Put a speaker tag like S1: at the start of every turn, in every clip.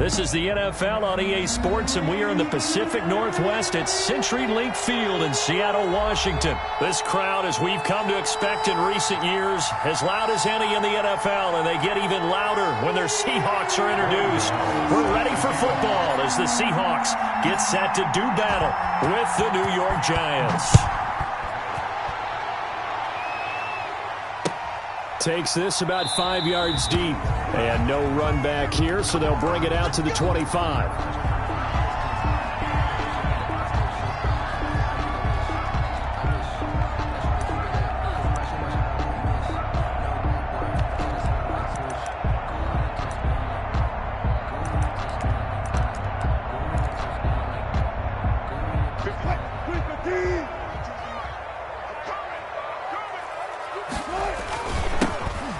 S1: This is the NFL on EA Sports, and we are in the Pacific Northwest at CenturyLink Field in Seattle, Washington. This crowd, as we've come to expect in recent years, as loud as any in the NFL, and they get even louder when their Seahawks are introduced. We're ready for football as the Seahawks get set to do battle with the New York Giants. Takes this about 5 yards deep. And no run back here, so they'll bring it out to the 25.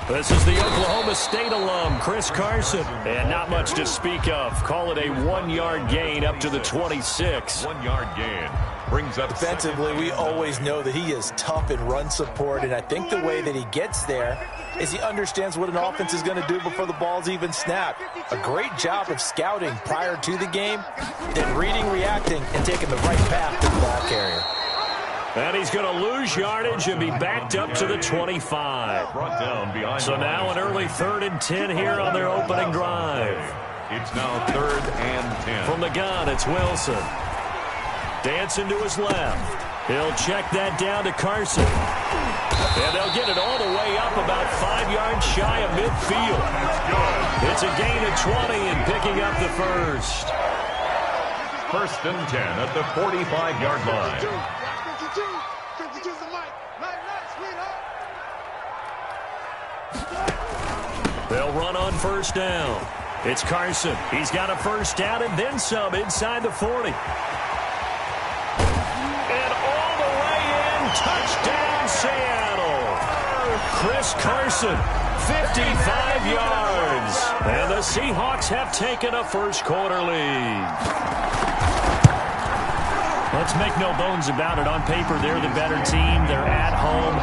S1: This is the Oklahoma State alum, Chris Carson. And not much to speak of. Call it a 1-yard gain up to the 26.
S2: 1-yard gain. Brings up
S3: defensively, we always know that he is tough in run support, and I think the way that he gets there is he understands what an offense is going to do before the ball's even snapped. A great job of scouting prior to the game, then reading, reacting, and taking the right path to the ball carrier.
S1: And he's going to lose yardage and be backed up to the 25.
S2: Brought down behind.
S1: So now an early 3rd and 10 here on their opening drive.
S2: It's now 3rd and 10.
S1: From the gun, it's Wilson. Dancing to his left. He'll check that down to Carson. And they'll get it all the way up about 5 yards shy of midfield. It's a gain of 20 and picking up the first.
S2: 1st and 10 at the 45-yard line.
S1: They'll run on 1st down. It's Carson. He's got a 1st down and then some inside the 40. And all the way in, touchdown Seattle. Chris Carson, 55 yards. And the Seahawks have taken a first-quarter lead. Let's make no bones about it. On paper, they're the better team. They're at home.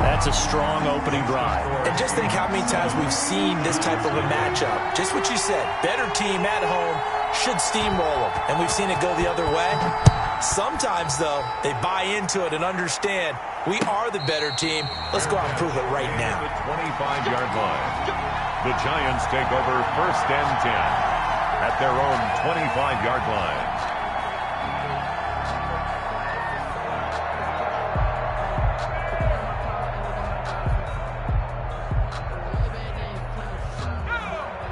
S1: That's a strong opening drive.
S3: And just think how many times we've seen this type of a matchup. Just what you said, better team at home should steamroll them. And we've seen it go the other way. Sometimes, though, they buy into it and understand we are the better team. Let's go out and prove it right now.
S2: The 25-yard line. The Giants take over 1st and 10 at their own 25-yard line.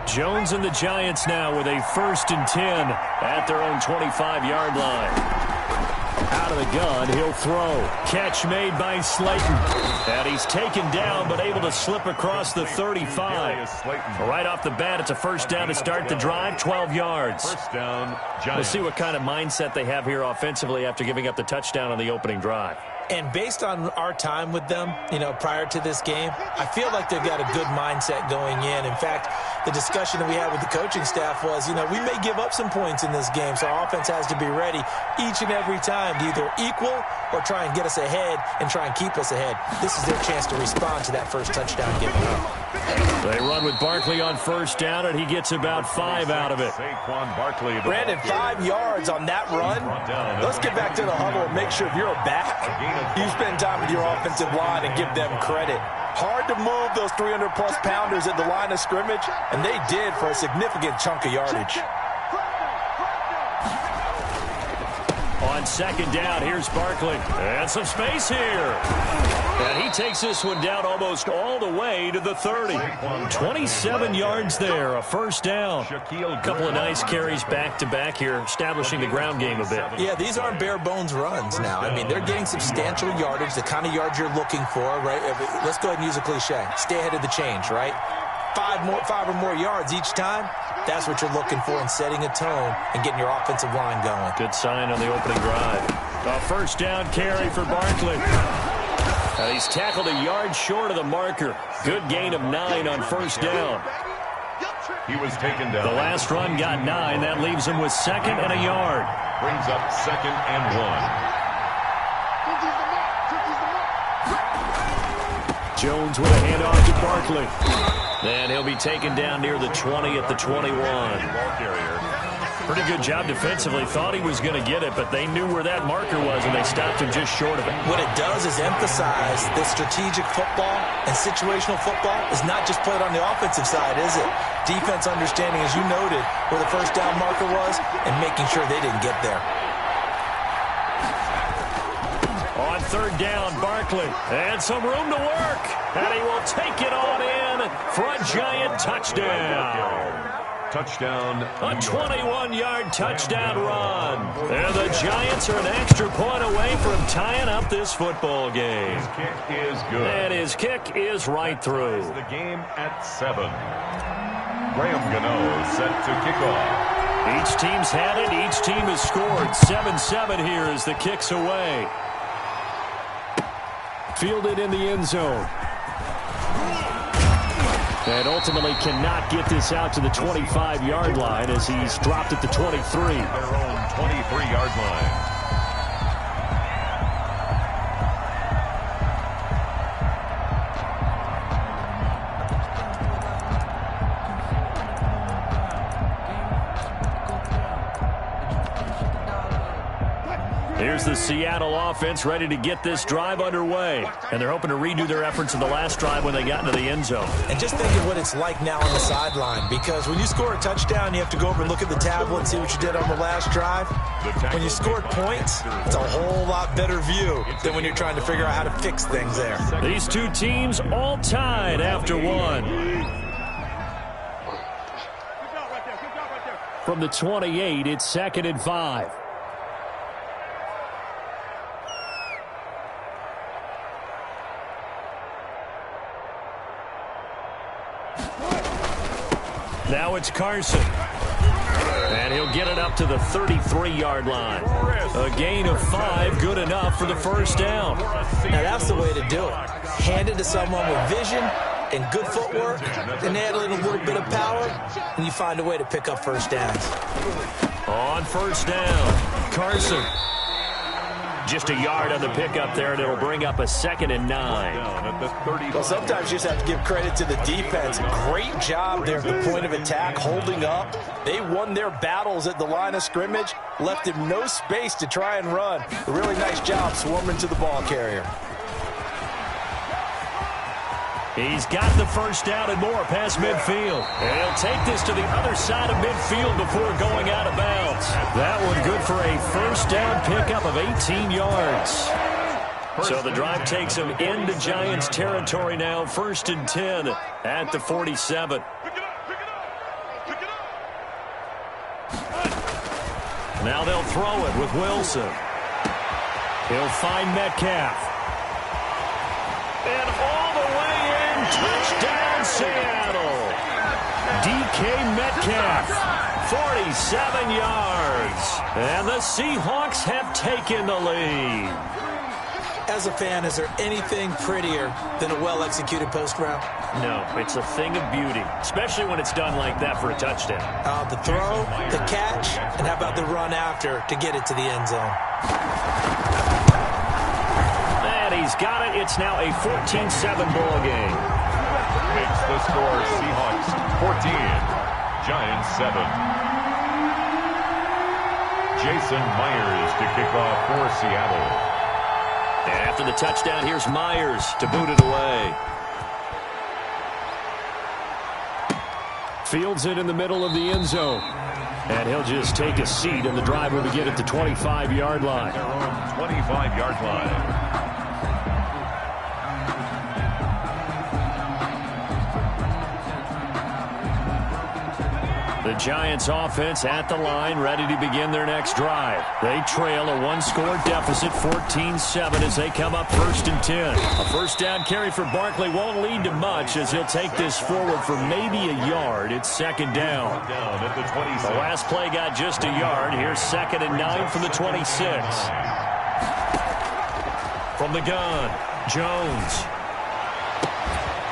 S1: Jones and the Giants now with a 1st and 10 at their own 25-yard line. Out of the gun, he'll throw. Catch made by Slayton. And he's taken down but able to slip across the 35. Right off the bat, it's a 1st down to start the drive, 12 yards.
S2: 1st down, Giants.
S1: We'll see what kind of mindset they have here offensively after giving up the touchdown on the opening drive.
S3: And based on our time with them, prior to this game, I feel like they've got a good mindset going in. In fact, the discussion that we had with the coaching staff was, we may give up some points in this game, so our offense has to be ready each and every time to either equal or try and get us ahead and try and keep us ahead. This is their chance to respond to that first touchdown given up.
S1: They run with Barkley on 1st down, and he gets about 5 out of it.
S3: Brandon, 5 yards on that run. Let's get back to the huddle and make sure if you're a back, you spend time with your offensive line and give them credit. Hard to move those 300-plus pounders at the line of scrimmage, and they did for a significant chunk of yardage.
S1: On 2nd down, here's Barkley. And some space here. And he takes this one down almost all the way to the 30. 27 yards there, a 1st down. A couple of nice carries back-to-back here, establishing the ground game a bit.
S3: Yeah, these aren't bare-bones runs now. I mean, they're getting substantial yardage, the kind of yards you're looking for, right? Let's go ahead and use a cliche. Stay ahead of the change, right? 5 or more yards each time. That's what you're looking for in setting a tone and getting your offensive line going.
S1: Good sign on the opening drive. A 1st down carry for Barkley. And he's tackled a yard short of the marker. Good gain of 9 on 1st down.
S2: He was taken down.
S1: The last run got 9. That leaves him with 2nd and a yard.
S2: Brings up 2nd and 1.
S1: Jones with a handoff to Barkley. And he'll be taken down near the 20 at the 21. Pretty good job defensively. Thought he was going to get it, but they knew where that marker was, and they stopped him just short of it.
S3: What it does is emphasize that strategic football and situational football is not just played on the offensive side, is it? Defense understanding, as you noted, where the first down marker was and making sure they didn't get there.
S1: On third down, Barkley. And some room to work. And he will take it on in for a giant touchdown.
S2: Touchdown.
S1: A 21-yard touchdown run. And the Giants are an extra point away from tying up this football game.
S2: His kick is good.
S1: And his kick is right through.
S2: The game at 7. Graham Gano set to kick off.
S1: Each team's had it. Each team has scored. 7-7 here as the kick's away. Fielded in the end zone. And ultimately cannot get this out to the 25-yard line as he's dropped at the 23.
S2: Their own 23-yard line.
S1: Here's the Seattle offense ready to get this drive underway. And they're hoping to redo their efforts in the last drive when they got into the end zone.
S3: And just think of what it's like now on the sideline, because when you score a touchdown, you have to go over and look at the tablet and see what you did on the last drive. When you scored points, it's a whole lot better view than when you're trying to figure out how to fix things there.
S1: These two teams all tied after one. From the 28, it's 2nd and 5. Now it's Carson. And he'll get it up to the 33-yard line. A gain of 5, good enough for the first down.
S3: Now that's the way to do it. Hand it to someone with vision and good footwork, and add in a little bit of power, and you find a way to pick up first downs.
S1: On first down, Carson. Just a yard on the pickup there, and it'll bring up a 2nd and 9.
S3: Well, sometimes you just have to give credit to the defense. Great job there at the point of attack, holding up. They won their battles at the line of scrimmage, left him no space to try and run. A really nice job swarming to the ball carrier.
S1: He's got the first down and more past midfield. And he'll take this to the other side of midfield before going out of bounds. That one good for a first down pickup of 18 yards. So the drive takes him into Giants territory now. 1st and 10 at the 47. Now they'll throw it with Wilson. He'll find Metcalf. And all the way in, touchdown Seattle. DK Metcalf, 47 yards. And the Seahawks have taken the lead.
S3: As a fan, is there anything prettier than a well-executed post route?
S1: No, it's a thing of beauty, especially when it's done like that for a touchdown.
S3: The throw, the catch, and how about the run after to get it to the end zone?
S1: And he's got it. It's now a 14-7 ball game.
S2: Makes the score Seahawks 14, Giants 7. Jason Myers to kick off for Seattle.
S1: And after the touchdown, here's Myers to boot it away. Fields it in the middle of the end zone. And he'll just take a seat, and the drive will begin at the 25-yard line.
S2: Their own 25-yard line.
S1: The Giants offense at the line, ready to begin their next drive. They trail a one-score deficit, 14-7, as they come up 1st and 10. A first down carry for Barkley won't lead to much as he'll take this forward for maybe a yard. It's 2nd down.
S2: Down at the 26.
S1: The last play got just a yard. Here's 2nd and 9 from the 26. From the gun, Jones.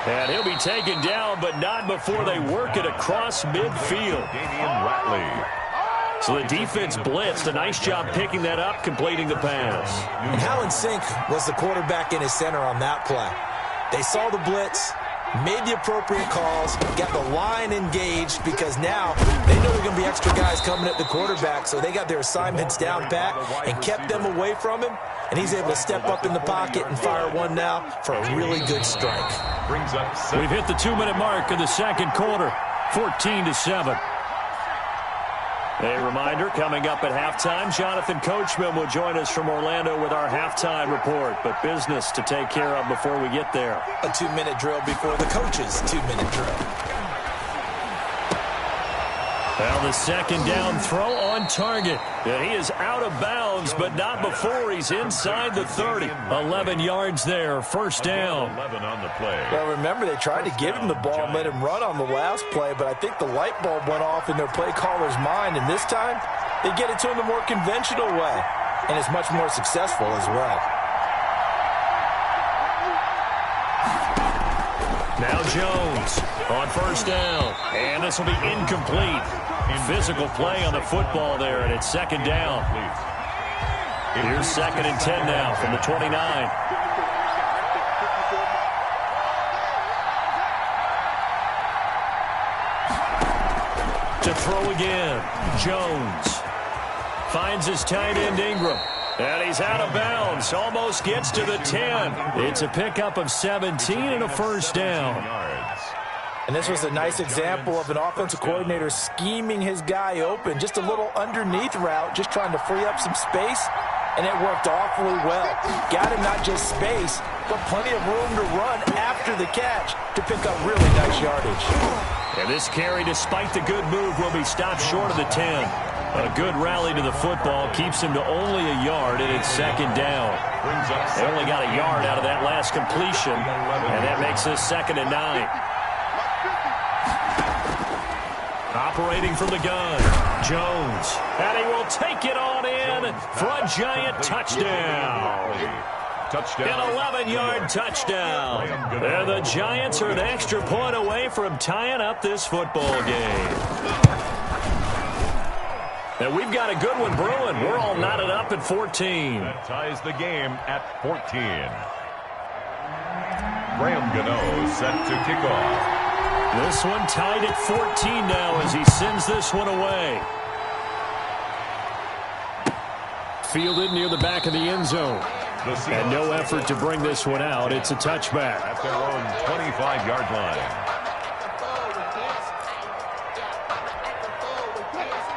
S1: And he'll be taken down, but not before they work it across midfield.
S2: Damian Ratley.
S1: So the defense blitzed. A nice job picking that up, completing the pass.
S3: And how in sync was the quarterback in his center on that play? They saw the blitz, made the appropriate calls, got the line engaged, because now they know there are going to be extra guys coming at the quarterback, so they got their assignments down pat and kept them away from him, and he's able to step up in the pocket and fire one now for a really good strike.
S1: We've hit the 2-minute mark of the second quarter, 14-7. A reminder, coming up at halftime, Jonathan Coachman will join us from Orlando with our halftime report, but business to take care of before we get there.
S3: A 2-minute drill before the coach's 2-minute drill.
S1: Well, the second down throw on target. Yeah, he is out of bounds, but not before he's inside the 30. 11 yards there, first down.
S2: 11 on the play.
S3: Well, remember, they tried to give him the ball and let him run on the last play, but I think the light bulb went off in their play caller's mind, and this time they get it to him the more conventional way, and it's much more successful as well.
S1: Now Jones on first down, and this will be incomplete. Physical play on the football there, and it's second down. Here's 2nd and 10 now from the 29. To throw again, Jones finds his tight end Ingram. And he's out of bounds, almost gets to the 10. It's a pickup of 17 and a first down.
S3: And this was a nice example of an offensive coordinator scheming his guy open. Just a little underneath route, just trying to free up some space, and it worked awfully well. Got him not just space, but plenty of room to run after the catch to pick up really nice yardage.
S1: And this carry, despite the good move, will be stopped short of the 10. A good rally to the football keeps him to only a yard, and it's second down. They only got a yard out of that last completion, and that makes this 2nd and 9. Operating from the gun, Jones, and he will take it on in for a giant touchdown. An 11-yard touchdown. And the Giants are an extra point away from tying up this football game. And we've got a good one brewing. We're all knotted up at 14.
S2: That ties the game at 14. Graham Gano set to kick off.
S1: This one tied at 14 now as he sends this one away. Fielded near the back of the end zone. And no effort to bring this one out. It's a touchback.
S2: At their own 25-yard line.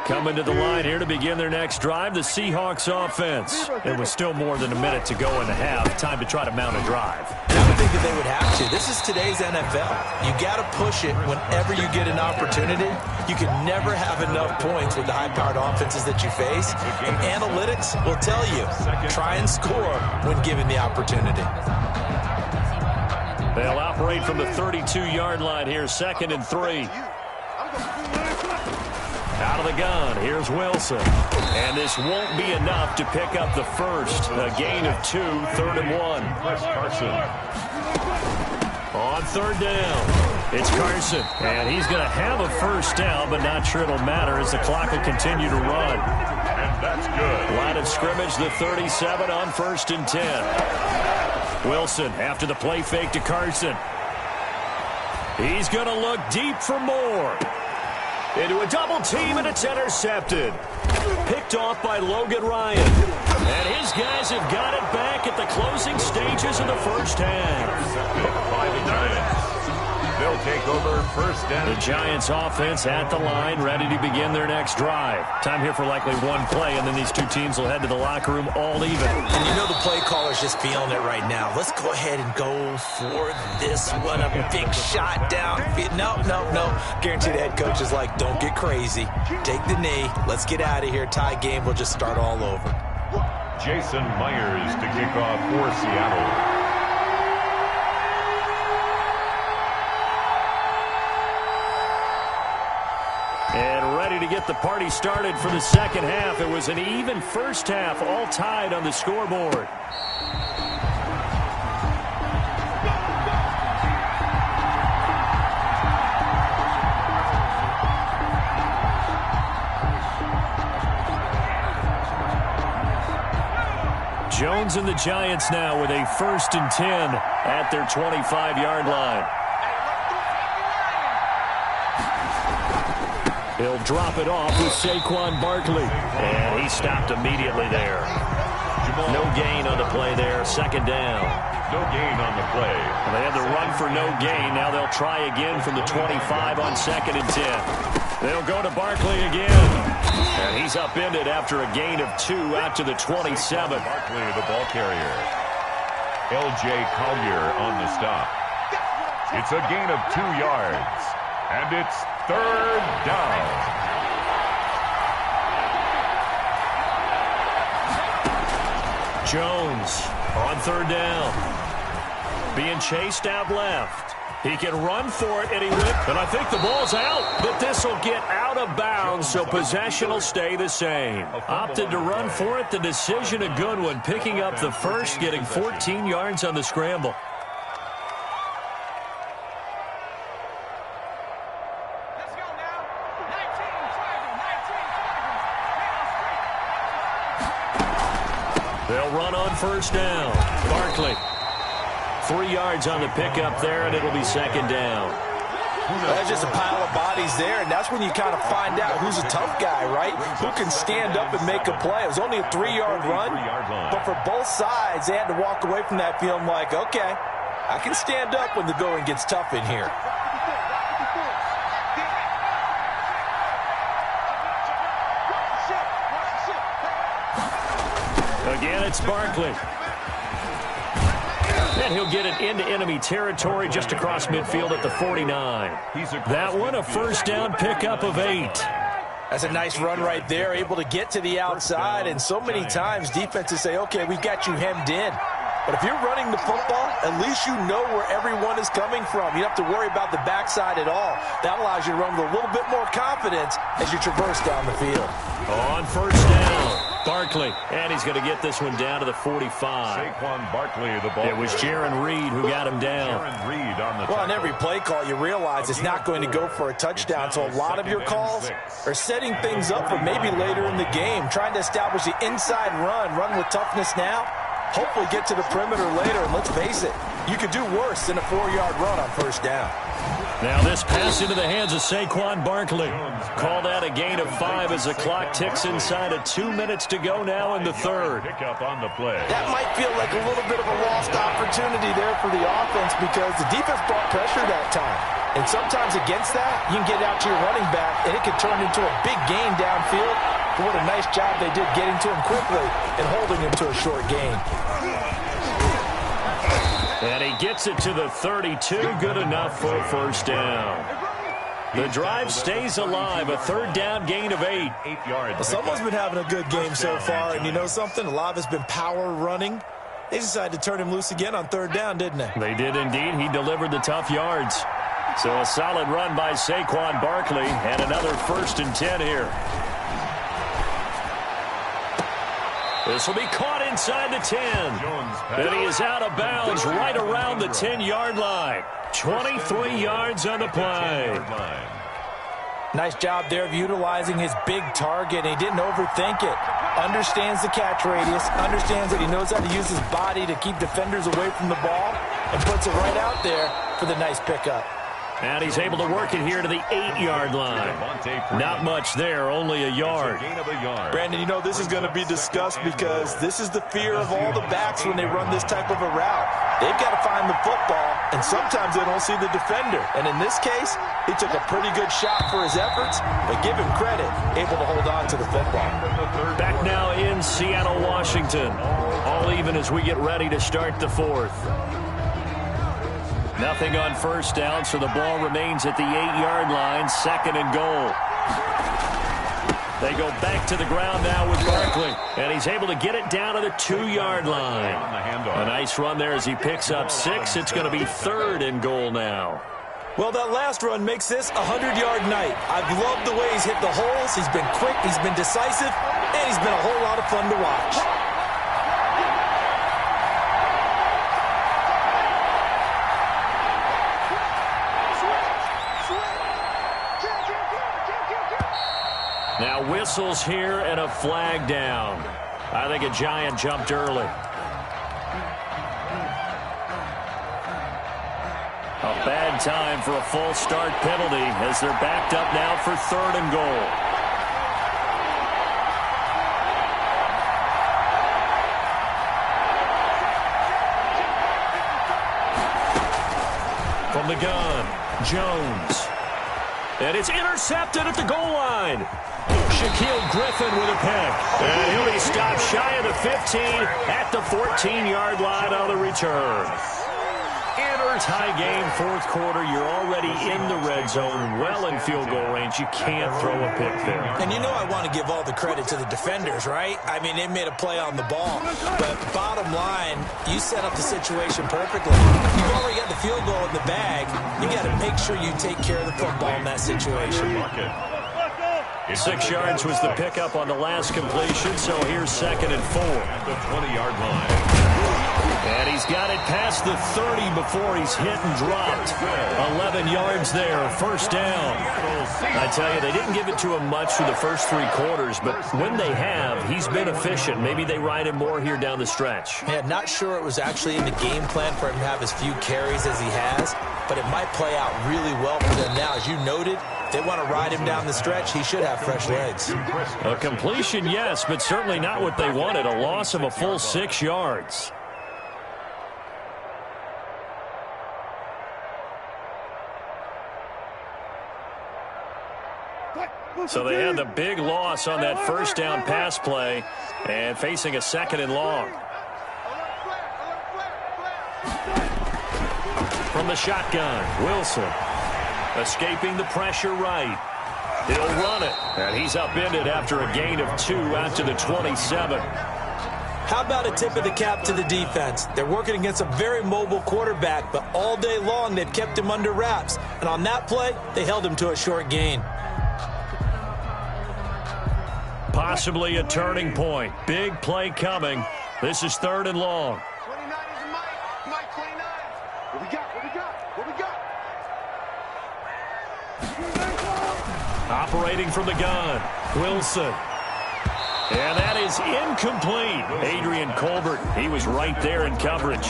S1: Coming to the line here to begin their next drive, the Seahawks offense. It was still more than a minute to go in the half. Time to try to mount a drive.
S3: I would think that they would have to. This is today's NFL. You got to push it whenever you get an opportunity. You can never have enough points with the high-powered offenses that you face. And analytics will tell you, try and score when given the opportunity.
S1: They'll operate from the 32-yard line here, 2nd and 3. Out of the gun, here's Wilson. And this won't be enough to pick up the first. A gain of 2, 3rd and 1.
S2: Chris Carson.
S1: On 3rd down, it's Carson. And he's going to have a first down, but not sure it'll matter as the clock will continue to run.
S2: And that's good.
S1: Line of scrimmage, the 37 on 1st and 10. Wilson after the play fake to Carson. He's going to look deep for more. Into a double team, and it's intercepted. Picked off by Logan Ryan. And his guys have got it back at the closing stages of the first half.
S2: By the Giants. They'll take over 1st and
S1: The Giants offense at the line, ready to begin their next drive. Time here for likely one play, and then these two teams will head to the locker room all even.
S3: And you know the play caller's just feeling it right now. Let's go ahead and go for this one. A big shot down. No. Guarantee the head coach is like, don't get crazy. Take the knee. Let's get out of here. Tie game. We'll just start all over.
S2: Jason Myers to kick off for Seattle.
S1: And ready to get the party started for the second half. It was an even first half, all tied on the scoreboard. Jones and the Giants now with a 1st and 10 at their 25-yard line. He'll drop it off with Saquon Barkley. And he stopped immediately there. No gain on the play there. Second down.
S2: No gain on the play.
S1: They had the run for no gain. Now they'll try again from the 25 on 2nd and 10. They'll go to Barkley again. And he's upended after a gain of 2 out to the 27.
S2: Barkley, the ball carrier. L.J. Collier on the stop. It's a gain of 2 yards. And it's 3rd down.
S1: Jones on 3rd down. Being chased out left. He can run for it, and he whipped. And I think the ball's out, but this will get out of bounds, so possession will stay the same. Opted to run for it. The decision a good one, picking up the first, getting 14 yards on the scramble. They'll run on 1st down. Barkley. 3 yards on the pickup there, and it'll be 2nd down.
S3: That's just a pile of bodies there, and that's when you kind of find out who's a tough guy, right? Who can stand up and make a play. It was only a 3-yard run, but for both sides, they had to walk away from that feeling like, okay, I can stand up when the going gets tough in here.
S1: Again, it's Barkley. And he'll get it into enemy territory just across midfield at the 49. That one, a 1st down pickup of 8.
S3: That's a nice run right there, able to get to the outside. And so many times defenses say, okay, we've got you hemmed in. But if you're running the football, at least you know where everyone is coming from. You don't have to worry about the backside at all. That allows you to run with a little bit more confidence as you traverse down the field.
S1: On 1st down. Barkley, and he's going to get this one down to the 45.
S2: Saquon Barkley, the ball.
S1: It was Jaron Reed who got him down.
S2: Jaron Reed on the
S3: well, on every play call, you realize it's not going to go for a touchdown. So a lot of your calls are setting things up for maybe later in the game, trying to establish the inside run with toughness now. Hopefully get to the perimeter later, and let's face it, you could do worse than a 4-yard run on 1st down.
S1: Now this pass into the hands of Saquon Barkley. Called out a gain of 5 as the clock ticks inside of 2 minutes to go now in the 3rd.
S2: Pick up on the play.
S3: That might feel like a little bit of a lost opportunity there for the offense because the defense brought pressure that time. And sometimes against that, you can get out to your running back, and it can turn into a big gain downfield. But what a nice job they did getting to him quickly and holding him to a short gain.
S1: And he gets it to the 32, good enough for a 1st down. The drive stays alive, a 3rd down gain of 8.
S2: 8 yards.
S3: Well, someone's been having a good game so far, and you know something? A lot of it's been power running. They decided to turn him loose again on 3rd down, didn't they?
S1: They did indeed. He delivered the tough yards. So a solid run by Saquon Barkley, and another 1st and 10 here. This will be caught inside the 10. And he is out of bounds right around the 10-yard line. 23 yards on the play.
S3: Nice job there of utilizing his big target. He didn't overthink it. Understands the catch radius. Understands that he knows how to use his body to keep defenders away from the ball. And puts it right out there for the nice pickup.
S1: And he's able to work it here to the 8-yard line. Not much there, only a yard.
S3: Brandon, you know this is going to be discussed because this is the fear of all the backs when they run this type of a route. They've got to find the football, and sometimes they don't see the defender. And in this case, he took a pretty good shot for his efforts, but give him credit, able to hold on to the football.
S1: Back now in Seattle, Washington. All even as we get ready to start the 4th. Nothing on 1st down, so the ball remains at the 8-yard line, 2nd and goal. They go back to the ground now with Barkley, and he's able to get it down to the 2-yard line. A nice run there as he picks up 6. It's going to be 3rd and goal now.
S3: Well, that last run makes this a 100-yard night. I've loved the way he's hit the holes. He's been quick, he's been decisive, and he's been a whole lot of fun to watch.
S1: Now whistles here and a flag down. I think a Giant jumped early. A bad in time for a false start penalty as they're backed up now for 3rd and goal. From the gun, Jones. And it's intercepted at the goal line. Shaquille Griffin with a pick. And he'll be stopped shy of the 15 at the 14-yard line on the return. Tie game, 4th quarter. You're already in the red zone, well in field goal range. You can't throw a pick there.
S3: And you know I want to give all the credit to the defenders, right? I mean, they made a play on the ball. But bottom line, you set up the situation perfectly. You've already got the field goal in the bag. You got to make sure you take care of the football in that situation.
S1: 6 yards was the pickup on the last completion, so here's 2nd and 4.
S2: At the 20-yard line.
S1: And he's got it past the 30 before he's hit and dropped. 11 yards there, 1st down. I tell you, they didn't give it to him much for the first 3 quarters, but when they have, he's been efficient. Maybe they ride him more here down the stretch.
S3: Yeah, not sure it was actually in the game plan for him to have as few carries as he has, but it might play out really well for them now. As you noted, they want to ride him down the stretch. He should have fresh legs.
S1: A completion, yes, but certainly not what they wanted. A loss of a full 6 yards. So they had the big loss on that 1st down pass play and facing a 2nd and long. From the shotgun, Wilson escaping the pressure right. He'll run it, and he's upended after a gain of 2 out to the 27.
S3: How about a tip of the cap to the defense? They're working against a very mobile quarterback, but all day long they've kept him under wraps. And on that play, they held him to a short gain.
S1: Possibly a turning point. Big play coming. This is 3rd and long.
S4: 29 is Mike 29. What we got?
S1: Operating from the gun, Wilson. And that is incomplete. Adrian Colbert, he was right there in coverage.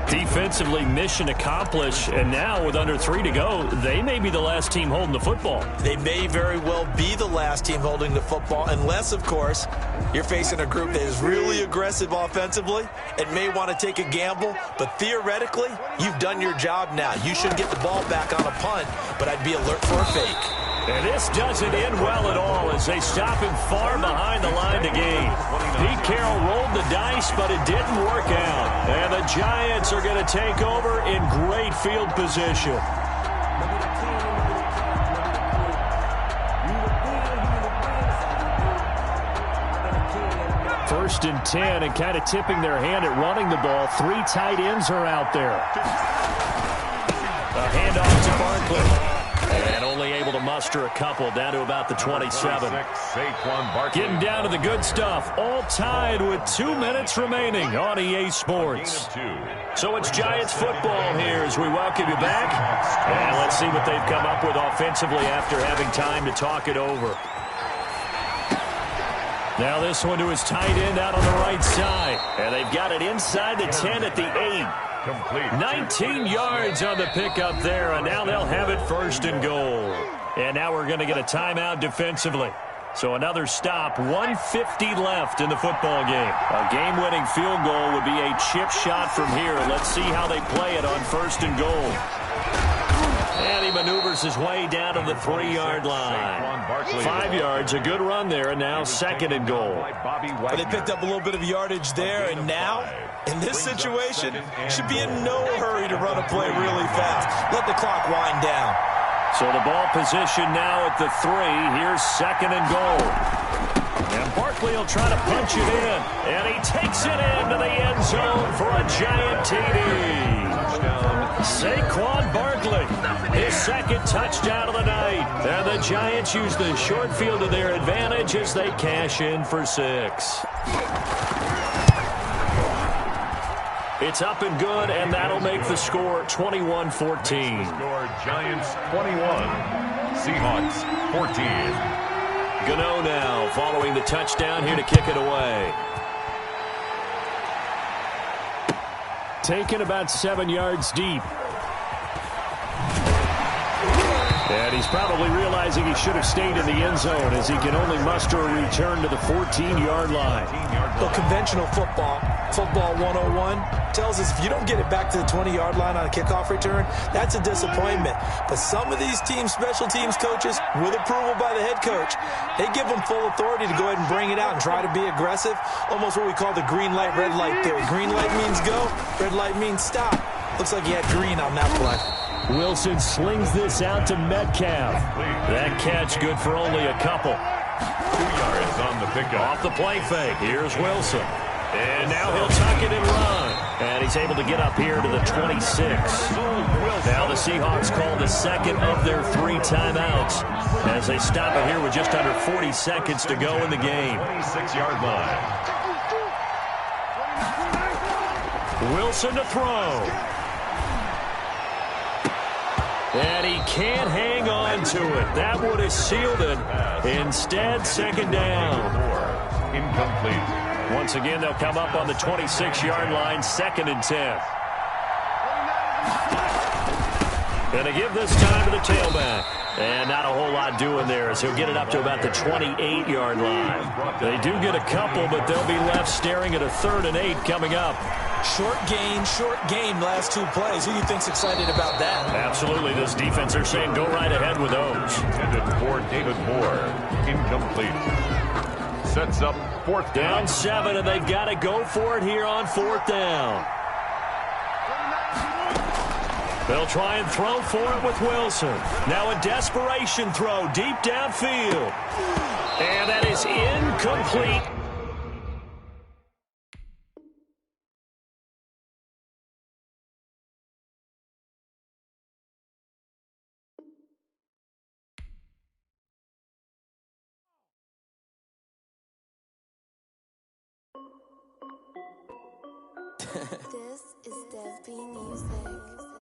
S1: Defensively, mission accomplished. And now with under 3 to go, they may be the last team holding the football.
S3: They may very well be the last team holding the football, unless, of course, you're facing a group that is really aggressive offensively and may want to take a gamble. But theoretically, you've done your job now. You should get the ball back on a punt, but I'd be alert for a fake.
S1: And this doesn't end well at all as they stop him far behind the line to gain. Pete Carroll rolled the dice, but it didn't work out. And the Giants are going to take over in great field position. First and 10, and kind of tipping their hand at running the ball. 3 tight ends are out there. A handoff to Barkley. And only able to muster a couple down to about the 27. Getting down to the good stuff. All tied with 2 minutes remaining on EA Sports. So it's Giants football here as we welcome you back. And let's see what they've come up with offensively after having time to talk it over. Now this one to his tight end out on the right side. And they've got it inside the 10 at the 8. Complete. 19 yards on the pickup there, and now they'll have it 1st and goal. And now we're going to get a timeout defensively. So another stop, 1:50 left in the football game. A game-winning field goal would be a chip shot from here. Let's see how they play it on 1st and goal. And he maneuvers his way down to the 3-yard line. 5 yards, a good run there, and now 2nd and goal.
S3: Well, they picked up a little bit of yardage there, and now, in this situation, should be in no hurry to run a play really fast. Let the clock wind down.
S1: So the ball position now at the 3. Here's 2nd and goal. And Barkley will try to punch it in. And he takes it into the end zone for a giant TD. Saquon Barkley, his 2nd touchdown of the night. And the Giants use the short field to their advantage as they cash in for 6. It's up and good, and that'll make the score 21-14.
S2: Score Giants 21, Seahawks 14.
S1: Gano now following the touchdown here to kick it away. Taken about 7 yards deep. And he's probably realizing he should have stayed in the end zone as he can only muster a return to the 14-yard line.
S3: Well, conventional football 101, tells us if you don't get it back to the 20-yard line on a kickoff return, that's a disappointment. But some of these special teams coaches, with approval by the head coach, they give them full authority to go ahead and bring it out and try to be aggressive, almost what we call the green light, red light theory. Green light means go, red light means stop. Looks like he had green on that play.
S1: Wilson slings this out to Metcalf. That catch good for only a couple.
S2: 2 yards on the pickup.
S1: Off the play fake. Here's Wilson. And now he'll tuck it and run. And he's able to get up here to the 26. Now the Seahawks call the second of their 3 timeouts as they stop it here with just under 40 seconds to go in the game.
S2: 26-yard line.
S1: Wilson to throw. And he can't hang on to it. That would have sealed it. Instead, second down.
S2: Incomplete.
S1: Once again, they'll come up on the 26-yard line, 2nd and 10. Going to give this time to the tailback. And not a whole lot doing there as he'll get it up to about the 28-yard line. They do get a couple, but they'll be left staring at a 3rd and 8 coming up.
S3: Short game, last 2 plays. Who do you think's excited about that?
S1: Absolutely. This defense are saying go right ahead with those.
S2: Intended for David Moore. Incomplete. Sets up 4th
S1: down 7, and they've got to go for it here on 4th down. They'll try and throw for it with Wilson. Now a desperation throw deep downfield. And that is incomplete.
S5: This is Dev B Music.